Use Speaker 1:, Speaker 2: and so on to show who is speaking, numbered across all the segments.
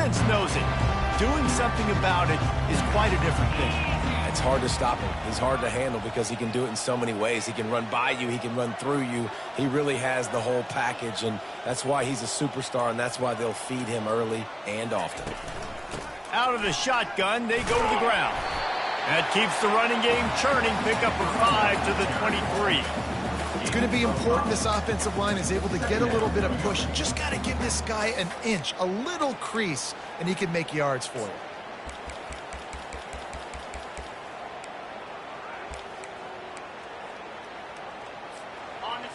Speaker 1: defense knows it. Doing something about it is quite a different thing.
Speaker 2: It's hard to stop him. He's hard to handle because he can do it in so many ways. He can run by you. He can run through you. He really has the whole package, and that's why he's a superstar, and that's why they'll feed him early and often.
Speaker 1: Out of the shotgun, they go to the ground. That keeps the running game churning. Pick up a 5 to the 23.
Speaker 3: It's going to be important this offensive line is able to get a little bit of push. Just got to give this guy an inch, a little crease, and he can make yards for you.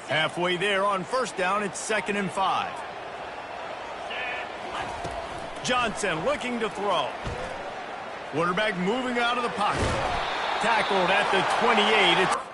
Speaker 1: Halfway there on first down, it's 2nd and 5. Johnson looking to throw. Quarterback moving out of the pocket. Tackled at the 28. It's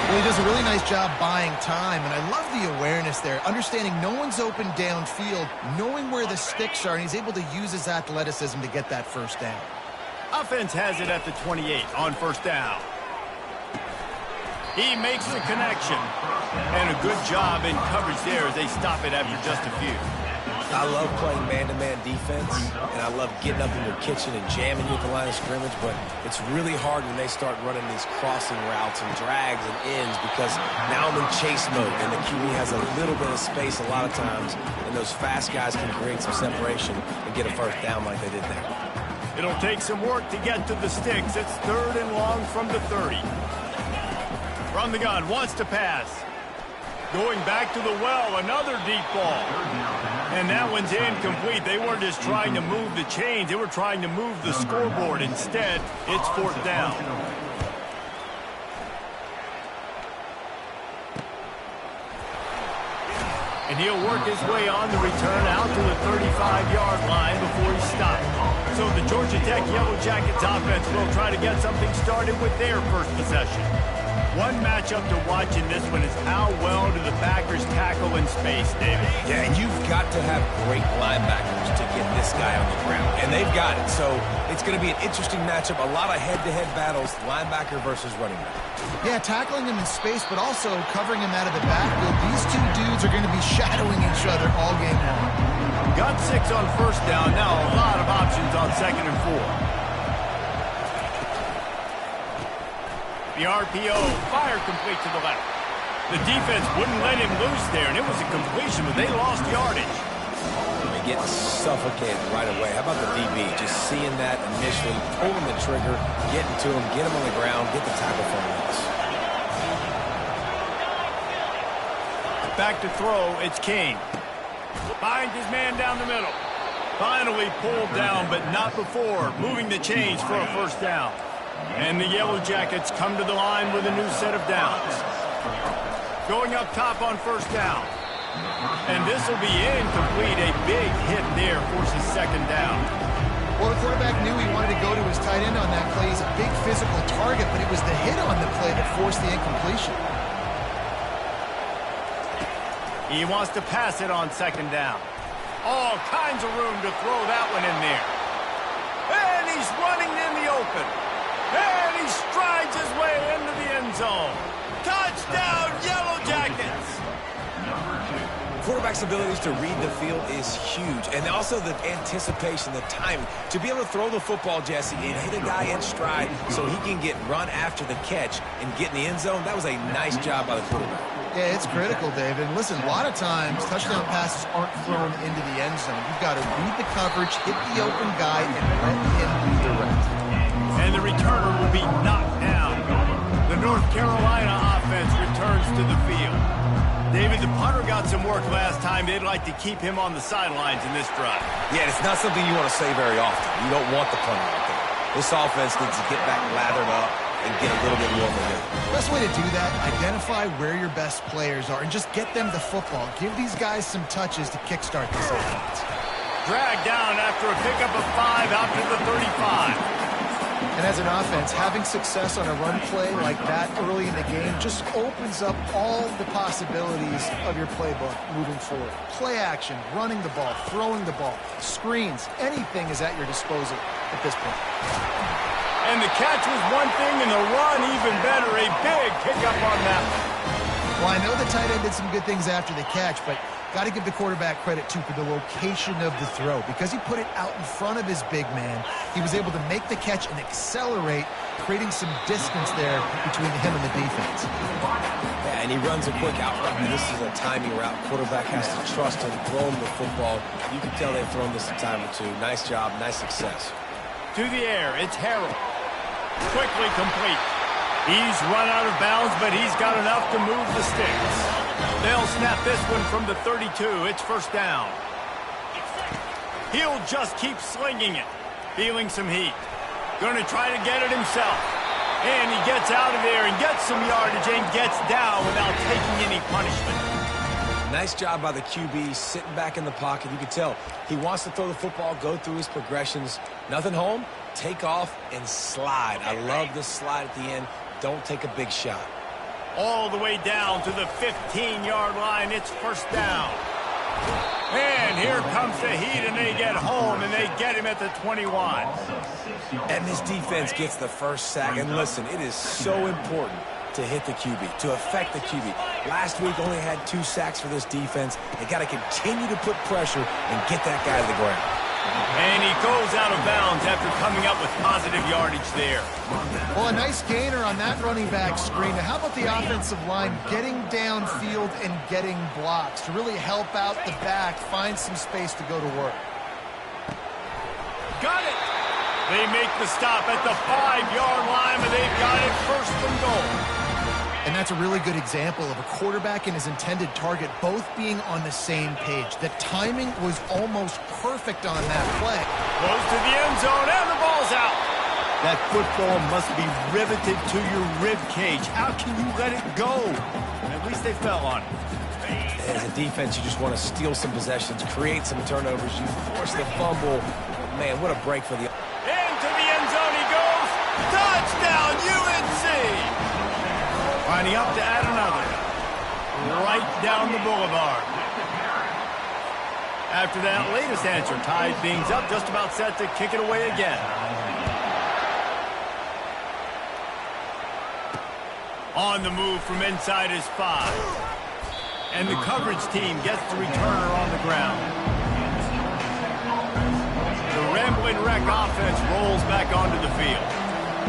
Speaker 3: Well, he does a really nice job buying time, and I love the awareness there, understanding no one's open downfield, knowing where the sticks are, and he's able to use his athleticism to get that first down.
Speaker 1: Offense has it at the 28 on first down. He makes the connection. And a good job in coverage there as they stop it after just a few.
Speaker 2: I love playing man-to-man defense, and I love getting up in your kitchen and jamming you at the line of scrimmage, but it's really hard when they start running these crossing routes and drags and ends because now I'm in chase mode, and the QB has a little bit of space a lot of times, and those fast guys can create some separation and get a first down like they did there.
Speaker 1: It'll take some work to get to the sticks. It's 3rd and long from the 30. From the gun, wants to pass. Going back to the well, another deep ball. And that one's incomplete. They weren't just trying to move the chains. They were trying to move the scoreboard. Instead, it's 4th down. And he'll work his way on the return out to the 35-yard line before he stopped. So the Georgia Tech Yellow Jackets offense will try to get something started with their first possession. One matchup to watch in this one is how well do the backers tackle in space, David.
Speaker 2: Yeah, and you've got to have great linebackers to get this guy on the ground, and they've got it. So it's going to be an interesting matchup, a lot of head-to-head battles, linebacker versus running back.
Speaker 3: Yeah, tackling him in space, but also covering him out of the backfield. These two dudes are going to be shadowing each other all game long.
Speaker 1: Got 6 on first down. Now a lot of options on 2nd and 4. The RPO, fire complete to the left. The defense wouldn't let him loose there, and it was a completion, but they lost yardage.
Speaker 2: They get suffocated right away. How about the DB? Just seeing that initially, pulling the trigger, getting to him, get him on the ground, get the tackle for a loss.
Speaker 1: Back to throw, it's Kane. Finds his man down the middle. Finally pulled down, but not before. Moving the chains for a first down. And the Yellow Jackets come to the line with a new set of downs. Going up top on first down. And this will be incomplete. A big hit there forces 2nd down.
Speaker 3: Well, the quarterback knew he wanted to go to his tight end on that play. He's a big physical target, but it was the hit on the play that forced the incompletion.
Speaker 1: He wants to pass it on 2nd down. All kinds of room to throw that one in there. And he's running in the open. And he strides his way into the end zone. Touchdown, Yellow Jackets!
Speaker 2: Quarterback's abilities to read the field is huge. And also the anticipation, the timing. To be able to throw the football, Jesse, and hit a guy in stride so he can get run after the catch and get in the end zone, that was a nice job by the quarterback.
Speaker 3: Yeah, it's critical, David. And listen, a lot of times, touchdown passes aren't thrown into the end zone. You've got to read the coverage, hit the open guy, and let him redirect.
Speaker 1: And the returner will be knocked down. The North Carolina offense returns to the field. David, the punter got some work last time. They'd like to keep him on the sidelines in this drive.
Speaker 2: Yeah, it's not something you want to say very often. You don't want the punter out there. This offense needs to get back lathered up and get a little bit more momentum.
Speaker 3: Best way to do that, identify where your best players are and just get them the football. Give these guys some touches to kickstart this offense.
Speaker 1: Dragged down after a pickup of 5 out to the 35.
Speaker 3: And as an offense, having success on a run play like that early in the game just opens up all the possibilities of your playbook moving forward. Play action, running the ball, throwing the ball, screens, anything is at your disposal at this point.
Speaker 1: And the catch was one thing, and the run even better. A big pickup on that one.
Speaker 3: Well, I know the tight end did some good things after the catch, but got to give the quarterback credit, too, for the location of the throw. Because he put it out in front of his big man, he was able to make the catch and accelerate, creating some distance there between him and the defense.
Speaker 2: Yeah, and he runs a quick out route. This is a timing route. Quarterback has to trust him, throw him the football. You can tell they've thrown this a time or two. Nice job, nice success.
Speaker 1: To the air, it's Harrell. Quickly complete. He's run out of bounds, but he's got enough to move the sticks. They'll snap this one from the 32. It's first down. He'll just keep slinging it. Feeling some heat. Going to try to get it himself. And he gets out of there and gets some yardage and gets down without taking any punishment.
Speaker 2: Nice job by the QB, sitting back in the pocket. You can tell he wants to throw the football, go through his progressions. Nothing home, take off, and slide. I love this slide at the end. Don't take a big shot.
Speaker 1: all the way down to the 15-yard line. It's first down. And here comes the heat, and they get home, and they get him at the 21.
Speaker 2: And this defense gets the first sack. And listen, it is so important to hit the QB, to affect the QB. Last week only had 2 sacks for this defense. They got to continue to put pressure and get that guy to the ground.
Speaker 1: And he goes out of bounds after coming up with positive yardage there.
Speaker 3: Well, a nice gainer on that running back screen. Now, how about the offensive line getting downfield and getting blocks to really help out the back, find some space to go to work?
Speaker 1: Got it! They make the stop at the 5-yard line, and they've got it first and goal.
Speaker 3: And that's a really good example of a quarterback and his intended target both being on the same page. The timing was almost perfect on that play.
Speaker 1: Goes to the end zone, and the ball's out. That football must be riveted to your rib cage. How can you let it go? At least they fell on it.
Speaker 2: As a defense, you just want to steal some possessions, create some turnovers. You force the fumble. Man, what a break for the...
Speaker 1: Into the end zone he goes. Touchdown, UNC! Lining up to add another. Right down the boulevard. After that latest answer tied things up, just about set to kick it away again. On the move from inside his 5. And the coverage team gets the returner on the ground. The Ramblin' Wreck offense rolls back onto the field.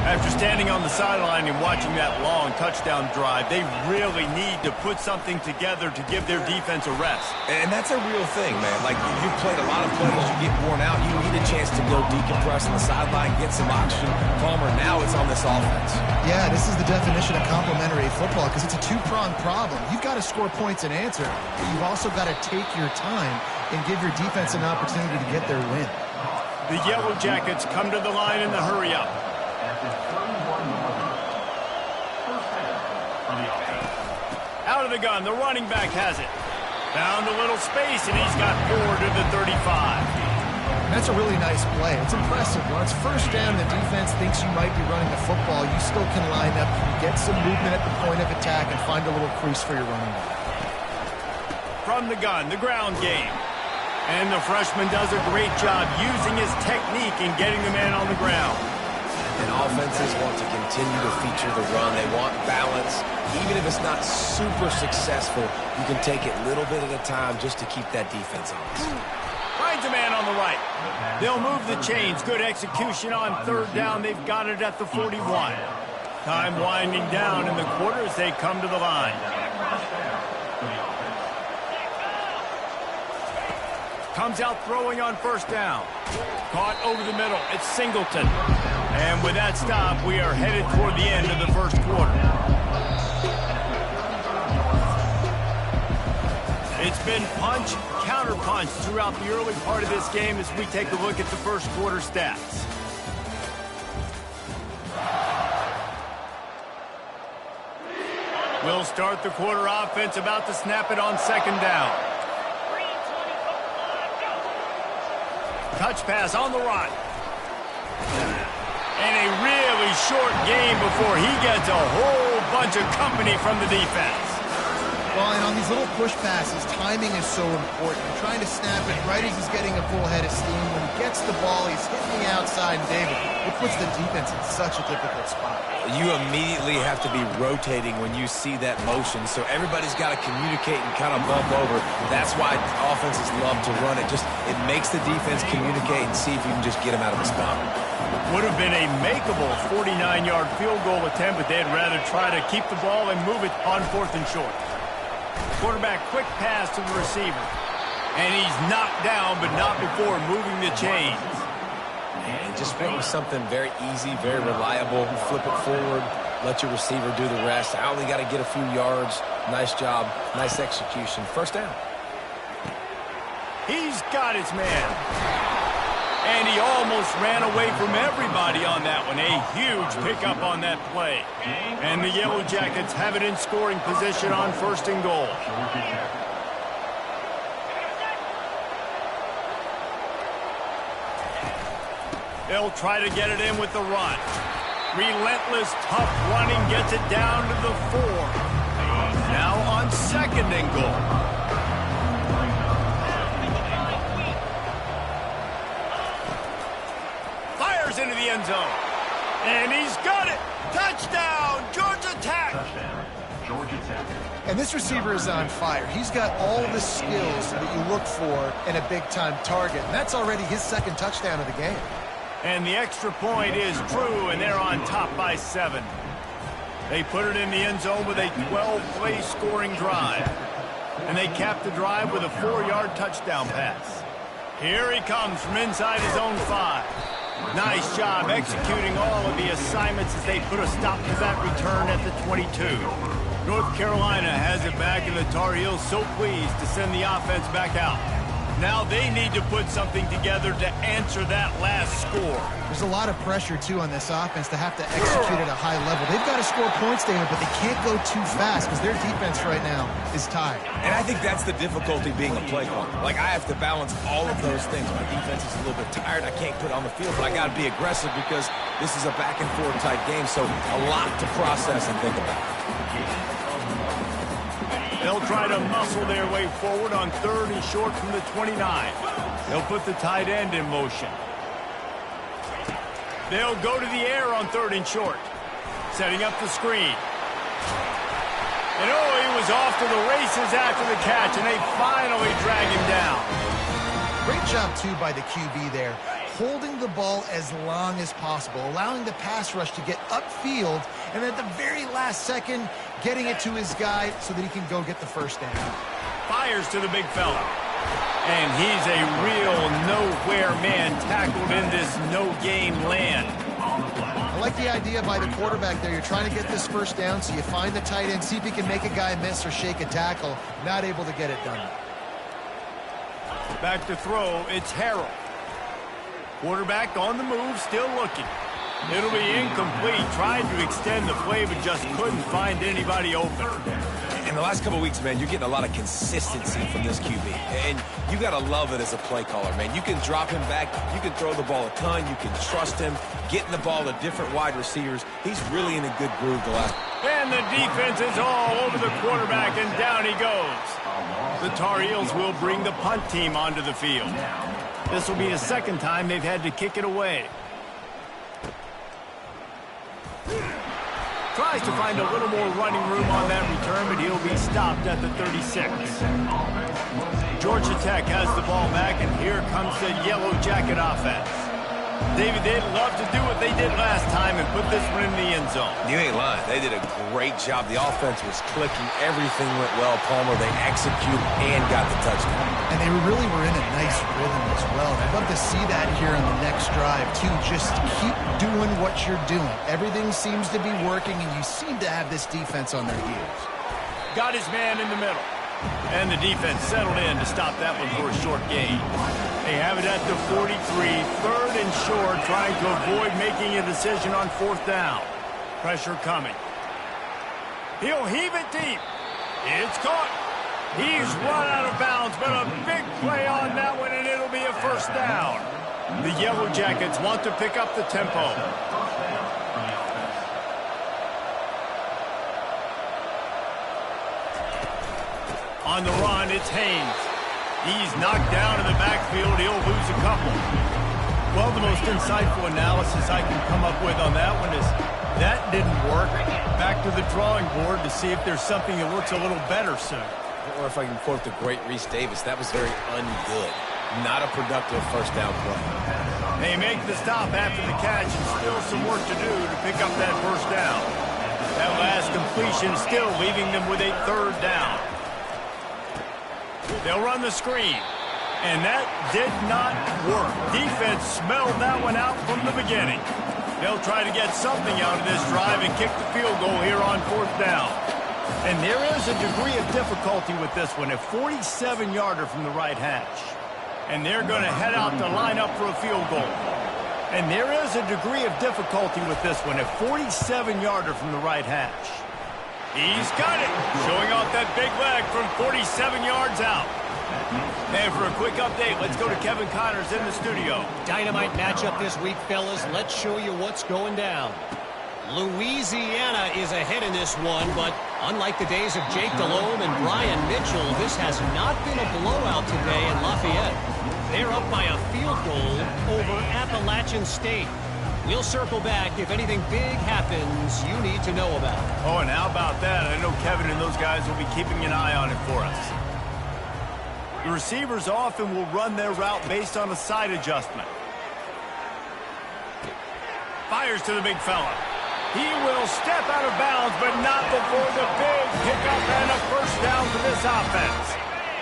Speaker 1: After standing on the sideline and watching that long touchdown drive, they really need to put something together to give their defense a rest.
Speaker 2: And that's a real thing, man. Like, you've played a lot of plays, you get worn out, you need a chance to go decompress on the sideline, get some oxygen. Palmer, now it's on this offense.
Speaker 3: Yeah, this is the definition of complementary football because it's a two-pronged problem. You've got to score points and answer, but you've also got to take your time and give your defense an opportunity to get their win.
Speaker 1: The Yellow Jackets come to the line in the hurry-up. Out of the gun, the running back has it. Found a little space, and he's got 4 to the 35.
Speaker 3: That's a really nice play. It's impressive. When it's first down, the defense thinks you might be running the football. You still can line up, get some movement at the point of attack, and find a little crease for your running back.
Speaker 1: From the gun, the ground game. And the freshman does a great job using his technique and getting the man on the ground.
Speaker 2: And offenses want to continue to feature the run. They want balance. Even if it's not super successful, you can take it little bit at a time just to keep that defense honest.
Speaker 1: Finds a man on the right. They'll move the chains. Good execution on third down. They've got it at the 41. Time winding down in the quarter as they come to the line. Comes out throwing on first down. Caught over the middle. It's Singleton. And with that stop, we are headed toward the end of the first quarter. It's been punch, counter-punch throughout the early part of this game as we take a look at the first quarter stats. We'll start the quarter offense about to snap it on second down. Touch pass on the run. And a really short game before he gets a whole bunch of company from the defense.
Speaker 3: Well, and on these little push passes, timing is so important. You're trying to snap it right as he's getting a full head of steam. When he gets the ball, he's hitting the outside, and David, it puts the defense in such a difficult spot.
Speaker 2: You immediately have to be rotating when you see that motion, so everybody's got to communicate and kind of bump over. That's why offenses love to run it. It makes the defense communicate and see if you can just get them out of the spot.
Speaker 1: Would have been a makeable 49-yard field goal attempt, but they'd rather try to keep the ball and move it on 4th and short. Quarterback quick pass to the receiver. And he's knocked down, but not before moving the chains.
Speaker 2: And just went with something very easy, very reliable. Flip it forward, let your receiver do the rest. I only got to get a few yards. Nice job, nice execution. First down.
Speaker 1: He's got his man. And he almost ran away from everybody on that one. A huge pickup on that play. And the Yellow Jackets have it in scoring position on 1st and goal. They'll try to get it in with the run. Relentless, tough running gets it down to the 4. And he's got it. Touchdown, Georgia Tech.
Speaker 3: And this receiver is on fire. He's got all the skills that you look for in a big-time target. And that's already his second touchdown of the game.
Speaker 1: And the extra point is true, and they're on top by 7. They put it in the end zone with a 12-play scoring drive. And they cap the drive with a 4-yard touchdown pass. Here he comes from inside his own 5. Nice job executing all of the assignments as they put a stop to that return at the 22. North Carolina has it back, and the Tar Heels so pleased to send the offense back out. Now they need to put something together to answer that last score.
Speaker 3: There's a lot of pressure, too, on this offense to have to execute at a high level. They've got to score points, David, but they can't go too fast because their defense right now is tired.
Speaker 2: And I think that's the difficulty being a play caller. Like, I have to balance all of those things. My defense is a little bit tired. I can't put it on the field, but I got to be aggressive because this is a back-and-forth type game, so a lot to process and think about.
Speaker 1: They'll try to muscle their way forward on 3rd and short from the 29. They'll put the tight end in motion. They'll go to the air on 3rd and short. Setting up the screen. And he was off to the races after the catch, and they finally drag him down.
Speaker 3: Great job, too, by the QB there. Holding the ball as long as possible, allowing the pass rush to get upfield, and at the very last second, getting it to his guy so that he can go get the first down.
Speaker 1: Fires to the big fella. And he's a real nowhere man tackled in this no-game land.
Speaker 3: I like the idea by the quarterback there. You're trying to get this first down, so you find the tight end, see if he can make a guy miss or shake a tackle. Not able to get it done.
Speaker 1: Back to throw, it's Harrell. Quarterback on the move, still looking. It'll be incomplete. Tried to extend the play, but just couldn't find anybody open.
Speaker 2: In the last couple of weeks, man, you're getting a lot of consistency from this QB. And you got to love it as a play caller, man. You can drop him back. You can throw the ball a ton. You can trust him. Getting the ball to different wide receivers. He's really in a good groove the last.
Speaker 1: And the defense is all over the quarterback, and down he goes. The Tar Heels will bring the punt team onto the field. This will be the second time they've had to kick it away. Tries to find a little more running room on that return, but he'll be stopped at the 36. Georgia Tech has the ball back, and here comes the Yellow Jacket offense. David, they'd love to do what they did last time and put this one in the end zone.
Speaker 2: You ain't lying. They did a great job. The offense was clicking. Everything went well, Palmer. They executed and got the touchdown.
Speaker 3: And they really were in a nice rhythm as well. I'd love to see that here on the next drive, too. Just keep doing what you're doing. Everything seems to be working, and you seem to have this defense on their heels.
Speaker 1: Got his man in the middle. And the defense settled in to stop that one for a short gain. They have it at the 43, 3rd and short, trying to avoid making a decision on 4th down. Pressure coming. He'll heave it deep. It's caught. He's run out of bounds, but a big play on that one, and it'll be a first down. The Yellow Jackets want to pick up the tempo. On the run, it's Haynes. He's knocked down in the backfield. He'll lose a couple. Well, the most insightful analysis I can come up with on that one is that didn't work. Back to the drawing board to see if there's something that works a little better soon.
Speaker 2: Or if I can quote the great Reese Davis, that was very ungood. Not a productive first down play.
Speaker 1: They make the stop after the catch, and still some work to do to pick up that first down. That last completion still leaving them with a 3rd down. They'll run the screen. And that did not work. Defense smelled that one out from the beginning. They'll try to get something out of this drive and kick the field goal here on 4th down. And there is a degree of difficulty with this one. A 47-yarder from the right hash. And they're going to head out to line up for a field goal. And there is a degree of difficulty with this one. A 47-yarder from the right hash. He's got it. Showing off that big leg from 47 yards out. And for a quick update, let's go to Kevin Connors in the studio.
Speaker 4: Dynamite matchup this week, fellas. Let's show you what's going down. Louisiana is ahead in this one, but unlike the days of Jake Delhomme and Brian Mitchell, this has not been a blowout today in Lafayette. They're up by a field goal over Appalachian State. We'll circle back if anything big happens you need to know about.
Speaker 1: Oh, and how about that? I know Kevin and those guys will be keeping an eye on it for us. The receivers often will run their route based on a side adjustment. Fires to the big fella. He will step out of bounds, but not before the big pickup and a first down for this offense.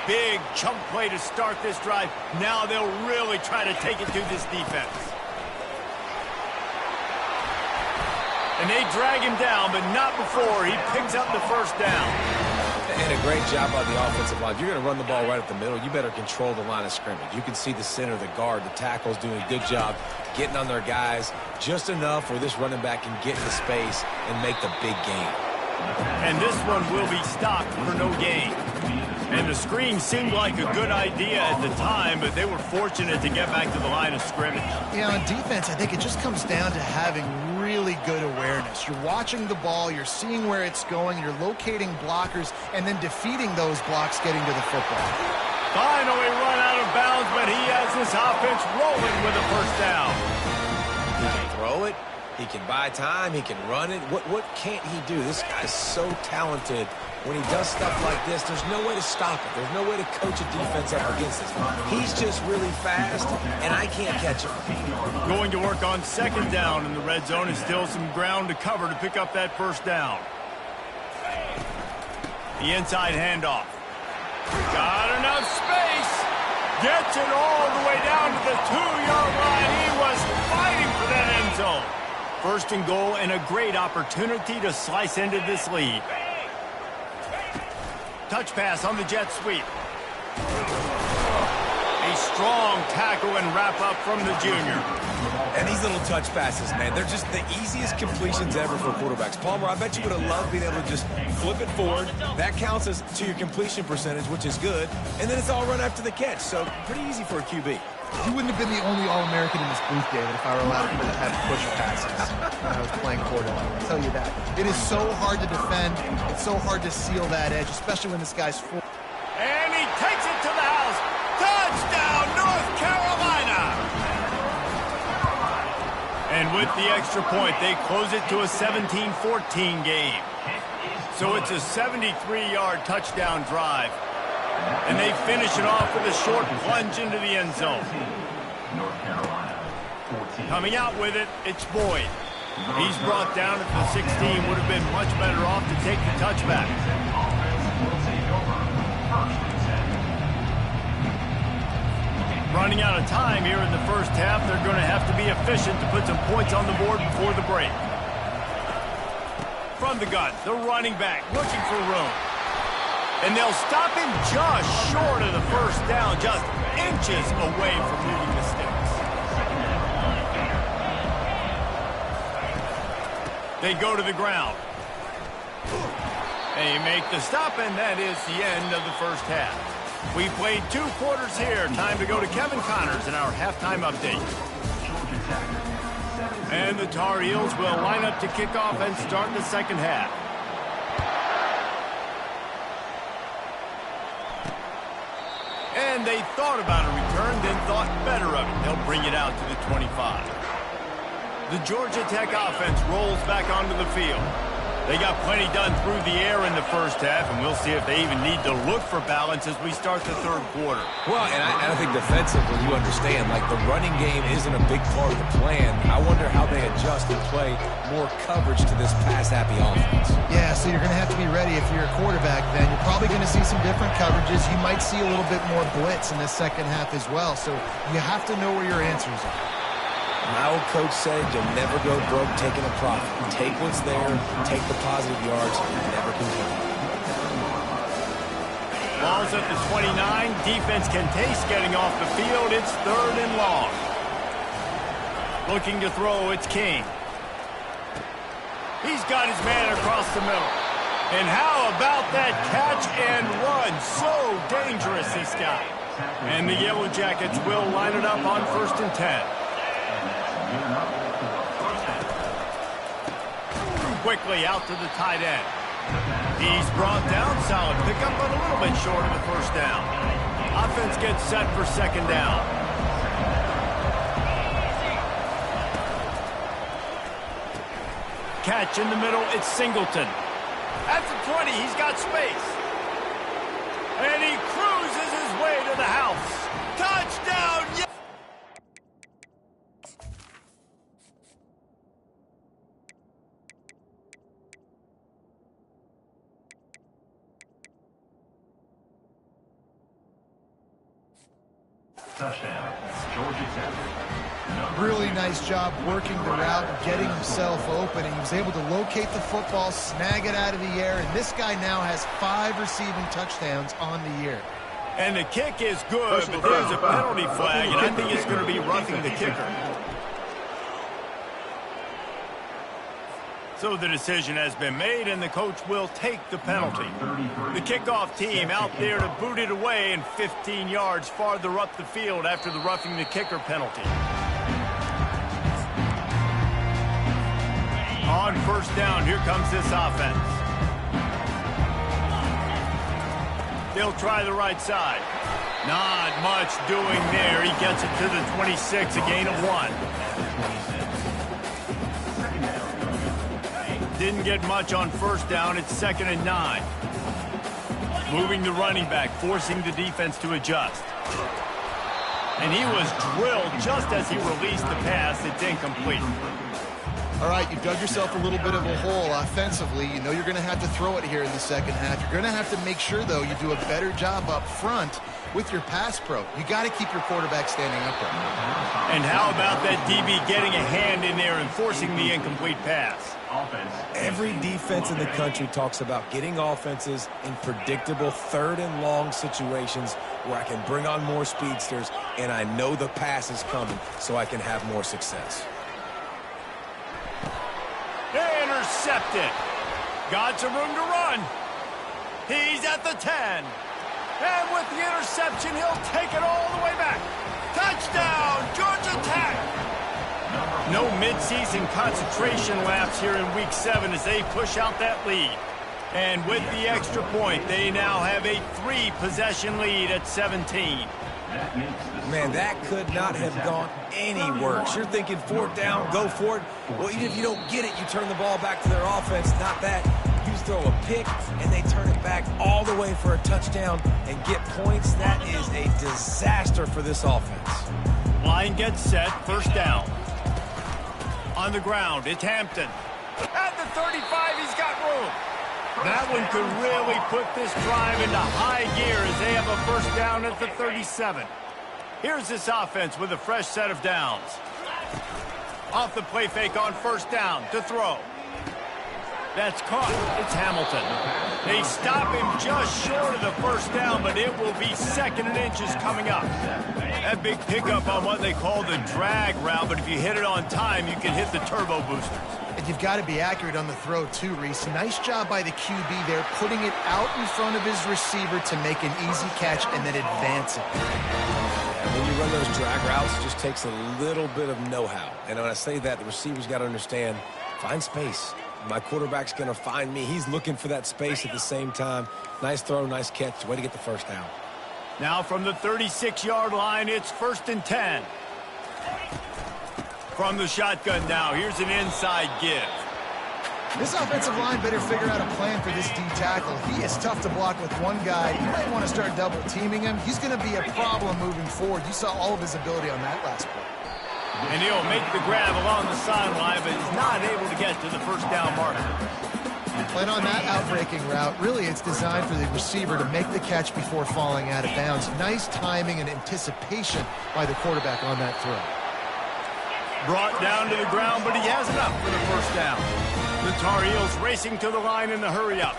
Speaker 1: Big chunk play to start this drive. Now they'll really try to take it to this defense. And they drag him down, but not before he picks up the first down.
Speaker 2: And a great job by the offensive line. If you're going to run the ball right up the middle, you better control the line of scrimmage. You can see the center, the guard, the tackles doing a good job getting on their guys just enough where this running back can get into space and make the big gain.
Speaker 1: And this one will be stopped for no gain. And the screen seemed like a good idea at the time, but they were fortunate to get back to the line of scrimmage.
Speaker 3: Yeah, on defense, I think it just comes down to having really good awareness. You're watching the ball, you're seeing where it's going, you're locating blockers, and then defeating those blocks getting to the football.
Speaker 1: Finally run out of bounds, but he has his offense rolling with a first down.
Speaker 2: He can throw it, he can buy time, he can run it. What can't he do? This guy's so talented. When he does stuff like this, there's no way to stop it. There's no way to coach a defense up against this. He's just really fast, and I can't catch him.
Speaker 1: Going to work on second down in the red zone is still some ground to cover to pick up that first down. The inside handoff. Got enough space. Gets it all the way down to the 2-yard line. He was fighting for that end zone. First and goal and a great opportunity to slice into this lead. Touch pass on the jet sweep. A strong tackle and wrap up from the junior.
Speaker 2: And these little touch passes, man, they're just the easiest completions ever for quarterbacks. Palmer, I bet you would have loved being able to just flip it forward. That counts as to your completion percentage, which is good. And then it's all run after the catch. So pretty easy for a QB.
Speaker 3: You wouldn't have been the only All-American in this booth, David, if I were allowed people to have push passes when I was playing quarterback. I'll tell you that. It is so hard to defend. It's so hard to seal that edge, especially when this guy's full.
Speaker 1: And he takes it to the house. Touchdown, North Carolina! And with the extra point, they close it to a 17-14 game. So it's a 73-yard touchdown drive. And they finish it off with a short plunge into the end zone. Coming out with it, it's Boyd. He's brought down at the 16. Would have been much better off to take the touchback. Running out of time here in the first half. They're going to have to be efficient to put some points on the board before the break. From the gun, the running back looking for room. And they'll stop him just short of the first down, just inches away from moving the sticks. They go to the ground. They make the stop, and that is the end of the first half. We played 2 quarters here. Time to go to Kevin Connors in our halftime update. And the Tar Heels will line up to kick off and start the second half. And they thought about a return, then thought better of it. They'll bring it out to the 25. The Georgia Tech offense rolls back onto the field. They got plenty done through the air in the first half, and we'll see if they even need to look for balance as we start the third quarter.
Speaker 2: Well, and I think defensively, you understand, like the running game isn't a big part of the plan. I wonder how they adjust and play more coverage to this pass-happy offense.
Speaker 3: Yeah, so you're going to have to be ready if you're a quarterback then. You're probably going to see some different coverages. You might see a little bit more blitz in the second half as well. So you have to know where your answers are.
Speaker 2: My old coach said you'll never go broke taking a profit. Take what's there, take the positive yards, and never complain.
Speaker 1: Ball's at the 29. Defense can taste getting off the field. It's 3rd and long. Looking to throw, it's King. He's got his man across the middle. And how about that catch and run? So dangerous, this guy. And the Yellow Jackets will line it up on 1st and 10. Quickly out to the tight end. He's brought down, solid pickup, but a little bit short of the first down. Offense gets set for second down. catch in the middle. It's Singleton. At the 20, he's got space. And he cruises his way to the house. Touchdown!
Speaker 5: Touchdown, Georgia Tech.
Speaker 3: Really nice job working the route and getting himself open. And he was able to locate the football, snag it out of the air, and this guy now has 5 receiving touchdowns on the year.
Speaker 1: And the kick is good, but there's a penalty flag, and I think it's going to be roughing the kicker. So the decision has been made, and the coach will take the penalty. The kickoff team out there to boot it away and 15 yards farther up the field after the roughing the kicker penalty. On first down, here comes this offense. They'll try the right side. Not much doing there. He gets it to the 26, a gain of 1. Didn't get much on first down. It's 2nd and 9. Moving the running back, forcing the defense to adjust. And he was drilled just as he released the pass. It's incomplete.
Speaker 3: All right, you dug yourself a little bit of a hole offensively. You know you're going to have to throw it here in the second half. You're going to have to make sure, though, you do a better job up front with your pass pro. You got to keep your quarterback standing upright.
Speaker 1: And how about that DB getting a hand in there and forcing the incomplete pass?
Speaker 2: Every defense in the country talks about getting offenses in predictable 3rd and long situations where I can bring on more speedsters and I know the pass is coming so I can have more success.
Speaker 1: Intercepted. Got some room to run. He's at the 10. And with the interception, he'll take it all the way back. Touchdown, Georgia Tech. No midseason concentration lapse here in Week 7 as they push out that lead. And with the extra point, they now have a 3-possession lead at 17.
Speaker 2: Man, that could not have gone any worse. You're thinking 4th down, go for it. Well, even if you don't get it, you turn the ball back to their offense. Not that. You throw a pick, and they turn it back all the way for a touchdown and get points. That is a disaster for this offense.
Speaker 1: Line gets set, first down. On the ground, it's Hampton. At the 35, he's got room. That one could really put this drive into high gear as they have a first down at the 37. Here's this offense with a fresh set of downs. Off the play fake on first down to throw. That's caught. It's Hamilton. They stop him just short of the first down, but it will be 2nd and inches coming up. That big pickup on what they call the drag route, but if you hit it on time, you can hit the turbo boosters.
Speaker 3: And you've got to be accurate on the throw, too, Reese. Nice job by the QB there, putting it out in front of his receiver to make an easy catch and then advance it.
Speaker 2: When you run those drag routes, it just takes a little bit of know-how. And when I say that, the receiver's got to understand, find space. My quarterback's going to find me. He's looking for that space at the same time. Nice throw, nice catch. Way to get the first down.
Speaker 1: Now from the 36-yard line, it's 1st and 10. From the shotgun now, here's an inside give.
Speaker 3: This offensive line better figure out a plan for this D tackle. He is tough to block with one guy. You might want to start double teaming him. He's going to be a problem moving forward. You saw all of his ability on that last play.
Speaker 1: And he'll make the grab along the sideline, but he's not able to get to the first down marker.
Speaker 3: Playing on that outbreaking route, really it's designed for the receiver to make the catch before falling out of bounds. Nice timing and anticipation by the quarterback on that throw.
Speaker 1: Brought down to the ground, but he has enough for the first down. The Tar Heels racing to the line in the hurry-up.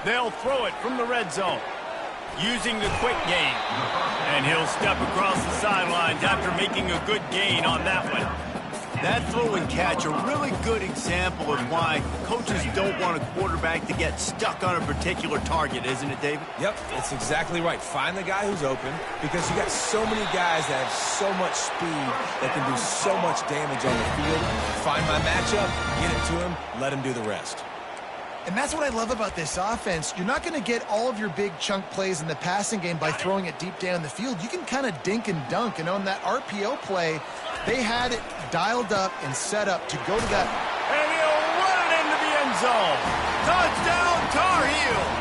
Speaker 1: They'll throw it from the red zone, using the quick game. And he'll step across the sidelines after making a good gain on that one. That throw and catch, a really good example of why coaches don't want a quarterback to get stuck on a particular target, isn't it, David?
Speaker 2: Yep, it's exactly right. Find the guy who's open because you got so many guys that have so much speed that can do so much damage on the field. Find my matchup, get it to him, let him do the rest.
Speaker 3: And that's what I love about this offense. You're not going to get all of your big chunk plays in the passing game by throwing it deep down the field. You can kind of dink and dunk. And on that RPO play, they had it dialed up and set up to go to that.
Speaker 1: And he'll zone. Touchdown, Tar Heels!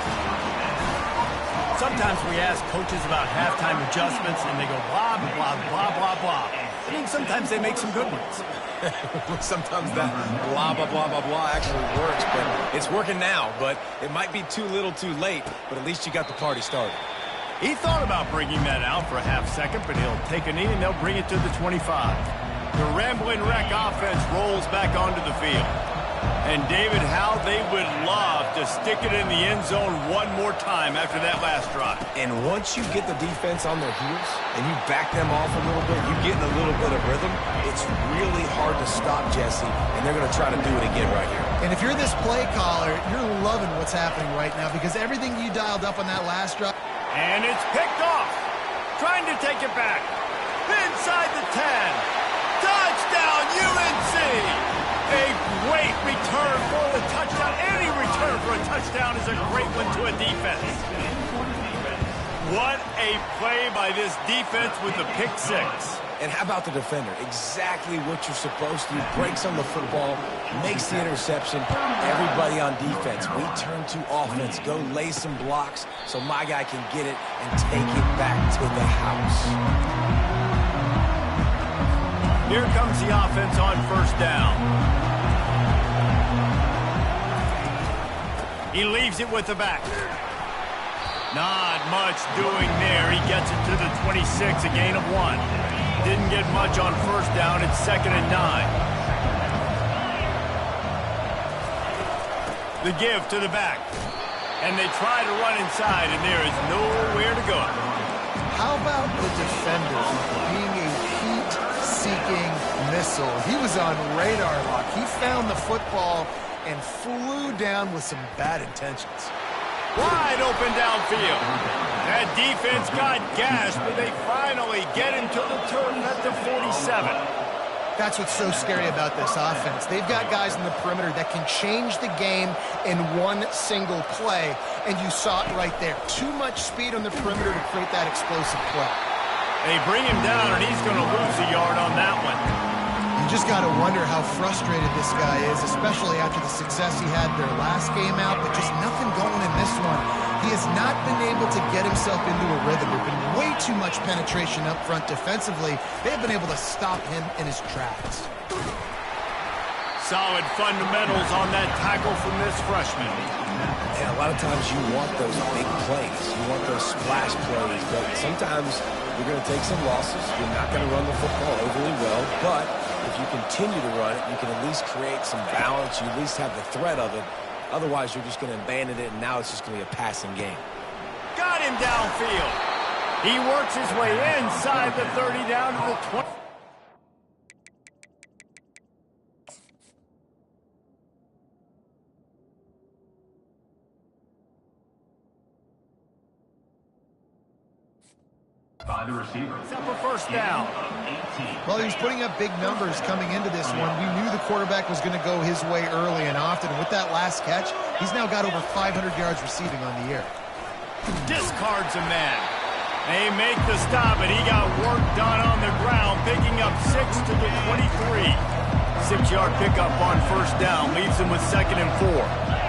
Speaker 1: Sometimes we ask coaches about halftime adjustments, and they go blah, blah, blah, blah, blah. I mean, sometimes they make some good ones.
Speaker 2: Sometimes that blah, blah, blah, blah, blah actually works, but it's working now. But it might be too little too late, but at least you got the party started.
Speaker 1: He thought about bringing that out for a half second, but he'll take a knee and they'll bring it to the 25. The Ramblin' Wreck offense rolls back onto the field. And, David, how they would love to stick it in the end zone one more time after that last drive.
Speaker 2: And once you get the defense on their heels and you back them off a little bit, you get in a little bit of rhythm, it's really hard to stop Jesse, and they're going to try to do it again right here.
Speaker 3: And if you're this play caller, you're loving what's happening right now because everything you dialed up on that last drive.
Speaker 1: And it's picked off. Trying to take it back. Inside the 10. Touchdown, UNC! A great return for the touchdown. Any return for a touchdown is a great one to a defense. What a play by this defense with the pick six.
Speaker 2: And how about the defender? Exactly what you're supposed to do. Breaks on the football, makes the interception. Everybody on defense, we turn to offense. Go lay some blocks so my guy can get it and take it back to the house.
Speaker 1: Here comes the offense on first down. He leaves it with the back. Not much doing there. He gets it to the 26, a gain of 1. Didn't get much on first down. It's 2nd and 9. The give to the back. And they try to run inside, and there is nowhere to go.
Speaker 3: How about the defender being a heat-seeking missile? He was on radar lock. He found the football and flew down with some bad intentions.
Speaker 1: Wide open downfield. That defense got gashed, but they finally get him to the turf at the 47.
Speaker 3: That's what's so scary about this offense. They've got guys in the perimeter that can change the game in one single play, and you saw it right there. Too much speed on the perimeter to create that explosive play.
Speaker 1: They bring him down, and he's going to lose a yard on that one.
Speaker 3: You just got to wonder how frustrated this guy is, especially after the success he had their last game out, but just nothing going in this one. He has not been able to get himself into a rhythm. There's been way too much penetration up front defensively. They've been able to stop him in his tracks.
Speaker 1: Solid fundamentals on that tackle from this freshman.
Speaker 2: And a lot of times you want those big plays. You want those splash plays, but sometimes you're going to take some losses. You're not going to run the football overly well, but if you continue to run it, you can at least create some balance. You at least have the threat of it. Otherwise, you're just going to abandon it, and now it's just going to be a passing game.
Speaker 1: Got him downfield. He works his way inside the 30 down to the 20.
Speaker 5: By the receiver.
Speaker 1: Except for first down.
Speaker 3: Well, he was putting up big numbers coming into this one. We knew the quarterback was going to go his way early and often. And with that last catch, he's now got over 500 yards receiving on the year.
Speaker 1: Discards a man. They make the stop, and he got work done on the ground, picking up 6 to the 23. 6-yard pickup on first down, leaves him with 2nd and 4.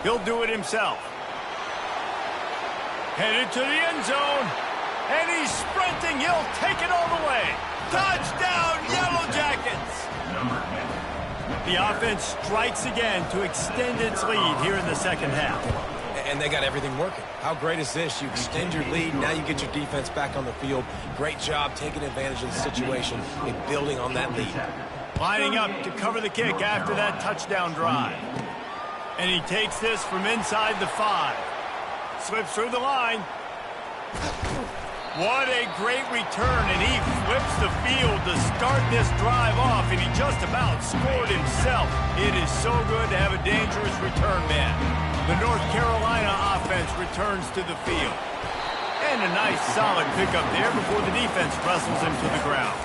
Speaker 1: He'll do it himself. Headed to the end zone. And he's sprinting. He'll take it all the way. Touchdown, Yellow Jackets. The offense strikes again to extend its lead here in the second half.
Speaker 2: And they got everything working. How great is this? You extend your lead. Now you get your defense back on the field. Great job taking advantage of the situation and building on that lead.
Speaker 1: Lining up to cover the kick after that touchdown drive. And he takes this from inside the 5. Slips through the line. What a great return, and he flips the field to start this drive off, and he just about scored himself. It is so good to have a dangerous return man. The North Carolina offense returns to the field. And a nice solid pickup there before the defense wrestles him to the ground.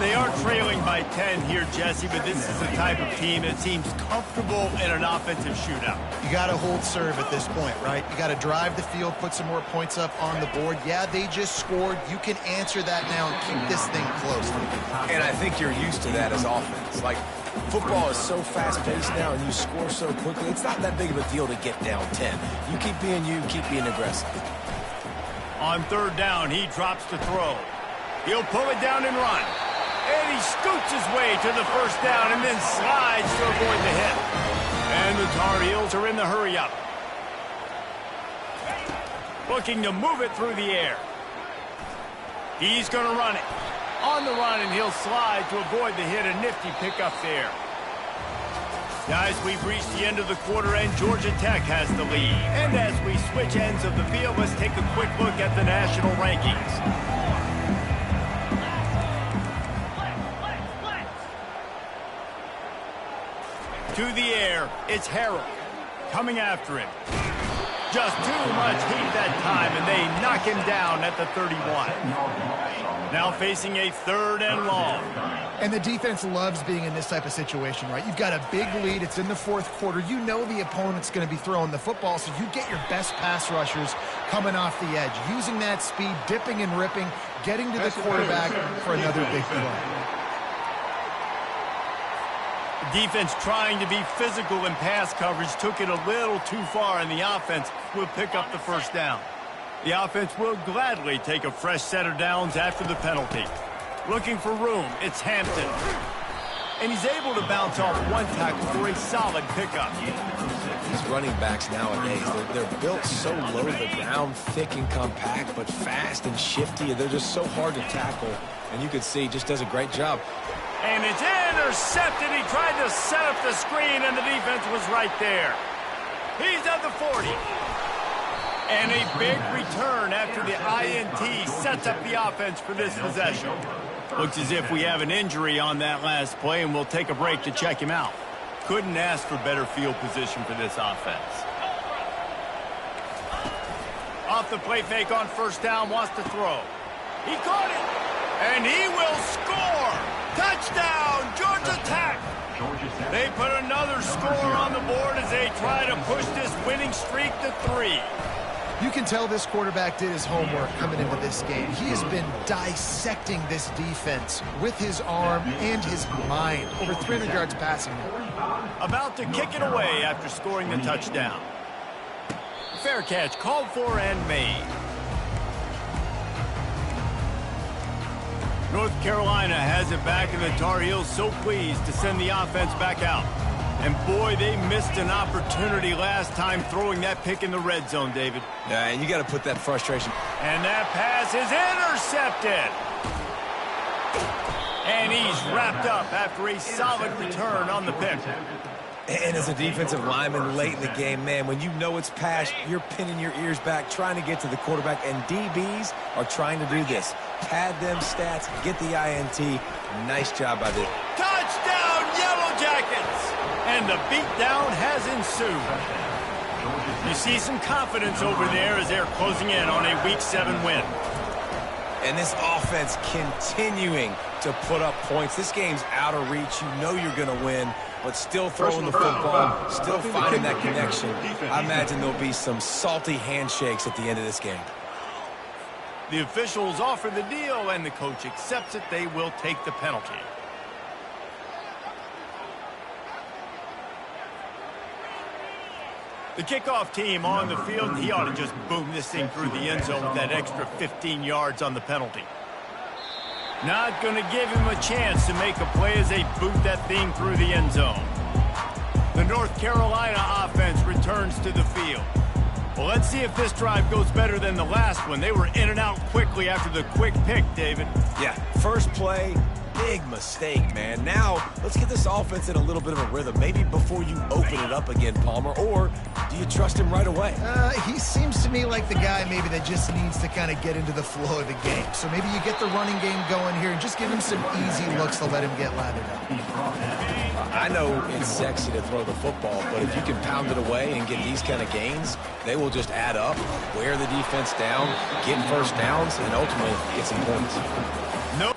Speaker 1: They are trailing by 10 here, Jesse, but this is the type of team that seems comfortable in an offensive shootout.
Speaker 3: You got to hold serve at this point, right? You got to drive the field, put some more points up on the board. Yeah, they just scored. You can answer that now and keep this thing close.
Speaker 2: And I think you're used to that as offense. Like, football is so fast-paced now and you score so quickly, it's not that big of a deal to get down 10. You keep being you, keep being aggressive.
Speaker 1: On third down, he drops to throw. He'll pull it down and run. And he scoots his way to the first down and then slides to avoid the hit. And the Tar Heels are in the hurry-up. Looking to move it through the air. He's going to run it. On the run, and he'll slide to avoid the hit. A nifty pickup there. Guys, we've reached the end of the quarter, and Georgia Tech has the lead. And as we switch ends of the field, let's take a quick look at the national rankings. To the air, it's Harrell. Coming after him. Just too much heat that time, and they knock him down at the 31. Now facing a 3rd and long.
Speaker 3: And the defense loves being in this type of situation, right? You've got a big lead. It's in the 4th quarter. You know the opponent's going to be throwing the football, so you get your best pass rushers coming off the edge, using that speed, dipping and ripping, getting to the quarterback for another big play.
Speaker 1: Defense trying to be physical in pass coverage took it a little too far, and the offense will pick up the first down. The offense will gladly take a fresh set of downs after the penalty. Looking for room, it's Hampton. And he's able to bounce off one tackle for a solid pickup.
Speaker 2: These running backs nowadays, they're built so low to the ground, thick and compact, but fast and shifty. They're just so hard to tackle, and you can see he just does a great job.
Speaker 1: And it's intercepted. He tried to set up the screen, and the defense was right there. He's at the 40. And a big return after the INT sets up the offense for this possession. Looks as if we have an injury on that last play, and we'll take a break to check him out. Couldn't ask for better field position for this offense. Off the play fake on first down, wants to throw. He caught it, and he will score. Touchdown, Georgia Tech! They put another score on the board as they try to push this winning streak to 3.
Speaker 3: You can tell this quarterback did his homework coming into this game. He has been dissecting this defense with his arm and his mind. Over 300 yards passing.
Speaker 1: About to kick it away after scoring the touchdown. Fair catch called for and made. North Carolina has it back, and the Tar Heels so pleased to send the offense back out. And boy, they missed an opportunity last time throwing that pick in the red zone, David.
Speaker 2: Yeah, and you got to put that frustration.
Speaker 1: And that pass is intercepted. And he's wrapped up after a solid return on the pick.
Speaker 2: And as a defensive lineman late in the game, man, when you know it's passed, you're pinning your ears back, trying to get to the quarterback, and DBs are trying to do this. Pad them stats, get the INT. Nice job by the...
Speaker 1: Touchdown, Yellow Jackets! And the beatdown has ensued. You see some confidence over there as they're closing in on a Week 7 win.
Speaker 2: And this offense continuing to put up points. This game's out of reach. You know you're going to win, but still throwing the football, still finding that connection. I imagine there'll be some salty handshakes at the end of this game.
Speaker 1: The officials offer the deal, and the coach accepts it. They will take the penalty. The kickoff team on the field, and he ought to just boom this thing through the end zone with that extra 15 yards on the penalty. Not going to give him a chance to make a play as they boot that thing through the end zone. The North Carolina offense returns to the field. Well, let's see if this drive goes better than the last one. They were in and out quickly after the quick pick, David.
Speaker 2: Yeah, first play, big mistake, man. Now, let's get this offense in a little bit of a rhythm. Maybe before you open it up again, Palmer, or do you trust him right away?
Speaker 3: He seems to me like the guy maybe that just needs to kind of get into the flow of the game. So maybe you get the running game going here and just give him some easy looks to let him get lathered up.
Speaker 2: I know it's sexy to throw the football, but if you can pound it away and get these kind of gains, they will just add up, wear the defense down, get first downs, and ultimately get some points.
Speaker 1: Nope.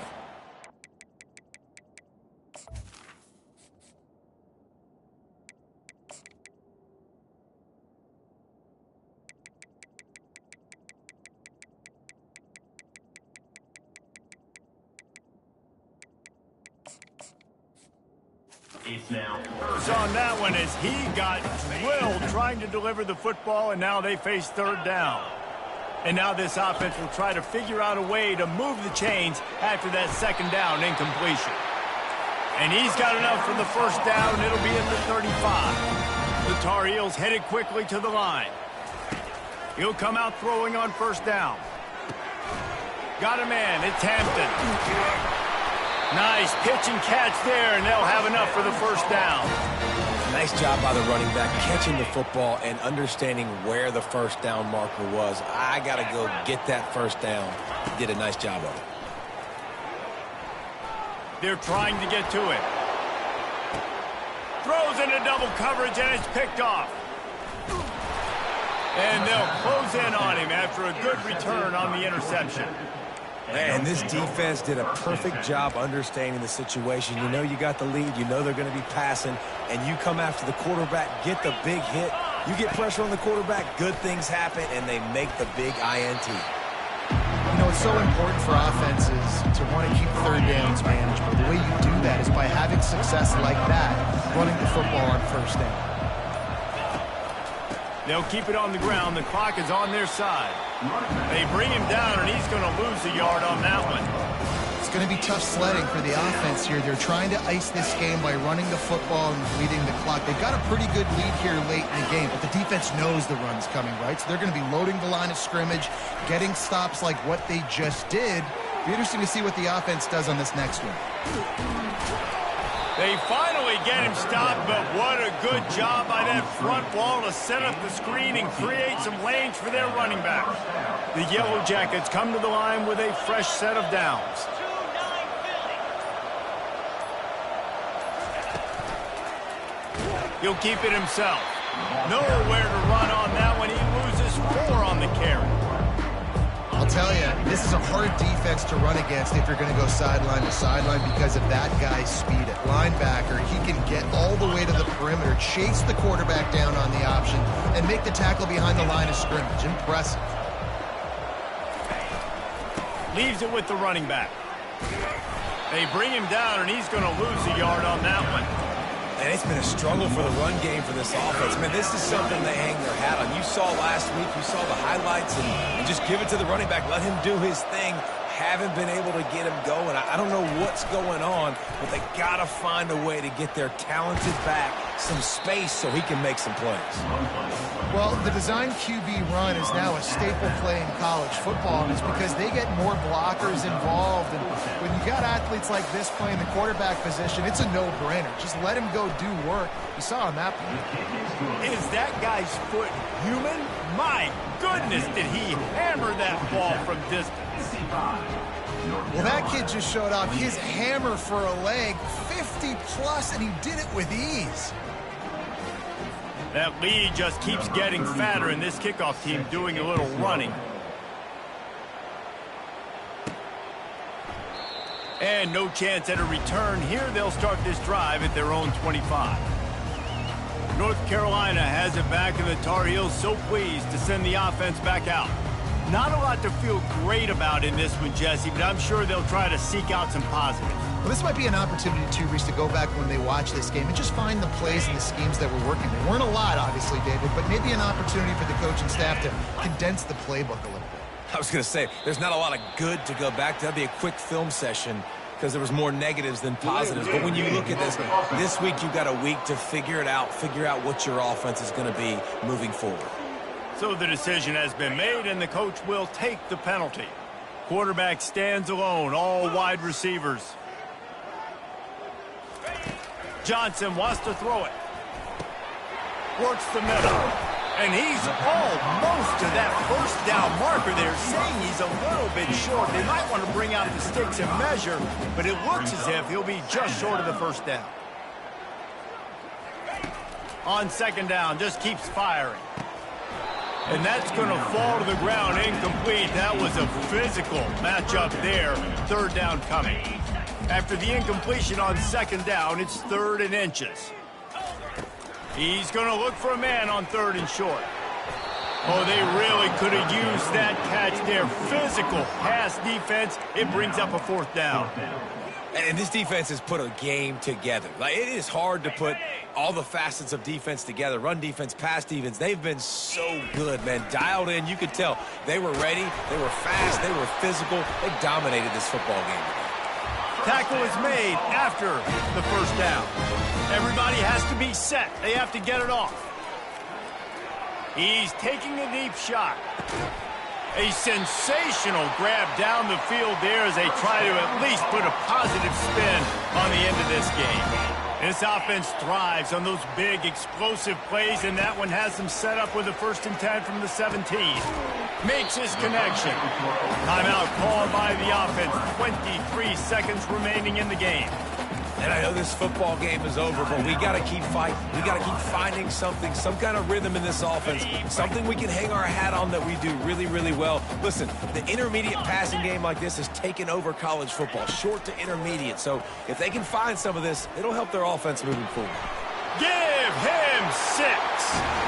Speaker 5: It's now
Speaker 1: So on that one as he got drilled trying to deliver the football, and now they face third down. And now this offense will try to figure out a way to move the chains after that second down incompletion. And he's got enough for the first down. It'll be at the 35. The Tar Heels headed quickly to the line. He'll come out throwing on first down. Got a man. It's Hampton. Nice pitch and catch there, and they'll have enough for the first down.
Speaker 2: Nice job by the running back, catching the football and understanding where the first down marker was. I got to go get that first down. He did a nice job of it.
Speaker 1: They're trying to get to it. Throws into double coverage, and it's picked off. And they'll close in on him after a good return on the interception.
Speaker 2: Man, this defense did a perfect job understanding the situation. You know you got the lead. You know they're going to be passing. And you come after the quarterback, get the big hit. You get pressure on the quarterback, good things happen, and they make the big INT.
Speaker 3: You know, it's so important for offenses to want to keep third downs manageable. The way you do that is by having success like that, running the football on first down.
Speaker 1: They'll keep it on the ground. The clock is on their side. They bring him down, and he's going to lose a yard on that one.
Speaker 3: It's going to be tough sledding for the offense here. They're trying to ice this game by running the football and bleeding the clock. They've got a pretty good lead here late in the game, but the defense knows the run's coming, right? So they're going to be loading the line of scrimmage, getting stops like what they just did. It'll be interesting to see what the offense does on this next one.
Speaker 1: They finally get him stopped, but what a good job by that front wall to set up the screen and create some lanes for their running back. The Yellow Jackets come to the line with a fresh set of downs. He'll keep it himself. Nowhere to run on that one. He loses 4 on the carry.
Speaker 3: I'll tell you, this is a hard defense to run against if you're going to go sideline to sideline because of that guy's speed at linebacker. He can get all the way to the perimeter, chase the quarterback down on the option, and make the tackle behind the line of scrimmage. Impressive.
Speaker 1: Leaves it with the running back. They bring him down, and he's going to lose a yard on that one.
Speaker 2: And it's been a struggle for the run game for this offense. Man, this is something they hang their hat on. You saw last week, you saw the highlights, and just give it to the running back. Let him do his thing. Haven't been able to get him going. I don't know what's going on, but they got to find a way to get their talented back some space so he can make some plays.
Speaker 3: Well, the design QB run is now a staple play in college football, and it's because they get more blockers involved. And when you got athletes like this playing the quarterback position, it's a no-brainer. Just let him go do work. You saw on that play.
Speaker 1: Is that guy's foot human? My goodness, did he hammer that ball from distance.
Speaker 3: Well, that kid just showed off his hammer for a leg, 50-plus, and he did it with ease.
Speaker 1: That lead just keeps getting fatter, and this kickoff team doing a little running. And no chance at a return here. They'll start this drive at their own 25. North Carolina has it back, and the Tar Heels so pleased to send the offense back out. Not a lot to feel great about in this one, Jesse, but I'm sure they'll try to seek out some positives.
Speaker 3: Well, this might be an opportunity, too, Reese, to go back when they watch this game and just find the plays and the schemes that were working. There weren't a lot, obviously, David, but maybe an opportunity for the coaching staff to condense the playbook a little bit.
Speaker 2: I was going to say, there's not a lot of good to go back to. That'd be a quick film session because there was more negatives than positives. But when you look at this week you've got a week to figure it out, figure out what your offense is going to be moving forward.
Speaker 1: So the decision has been made, and the coach will take the penalty. Quarterback stands alone, all wide receivers. Johnson wants to throw it. Works the middle. And he's almost to that first down marker. They're saying he's a little bit short. They might want to bring out the sticks and measure, but it looks as if he'll be just short of the first down. On second down, just keeps firing. And that's going to fall to the ground incomplete. That was a physical matchup there. Third down coming. After the incompletion on second down, it's 3rd and inches. He's going to look for a man on 3rd and short. Oh, they really could have used that catch there. Physical pass defense. It brings up a 4th down.
Speaker 2: And this defense has put a game together. Like, it is hard to put all the facets of defense together. Run defense, pass defense. They've been so good, man. Dialed in. You could tell they were ready. They were fast. They were physical. They dominated this football game today.
Speaker 1: Tackle is made after the first down. Everybody has to be set. They have to get it off. He's taking a deep shot. A sensational grab down the field there as they try to at least put a positive spin on the end of this game. This offense thrives on those big, explosive plays, and that one has them set up with a 1st and 10 from the 17. Makes his connection. Timeout called by the offense. 23 seconds remaining in the game.
Speaker 2: And I know this football game is over, but we got to keep fighting. We got to keep finding something, some kind of rhythm in this offense, something we can hang our hat on that we do really, really well. Listen, the intermediate passing game like this has taken over college football, short to intermediate. So if they can find some of this, it'll help their offense moving forward.
Speaker 1: Give him 6.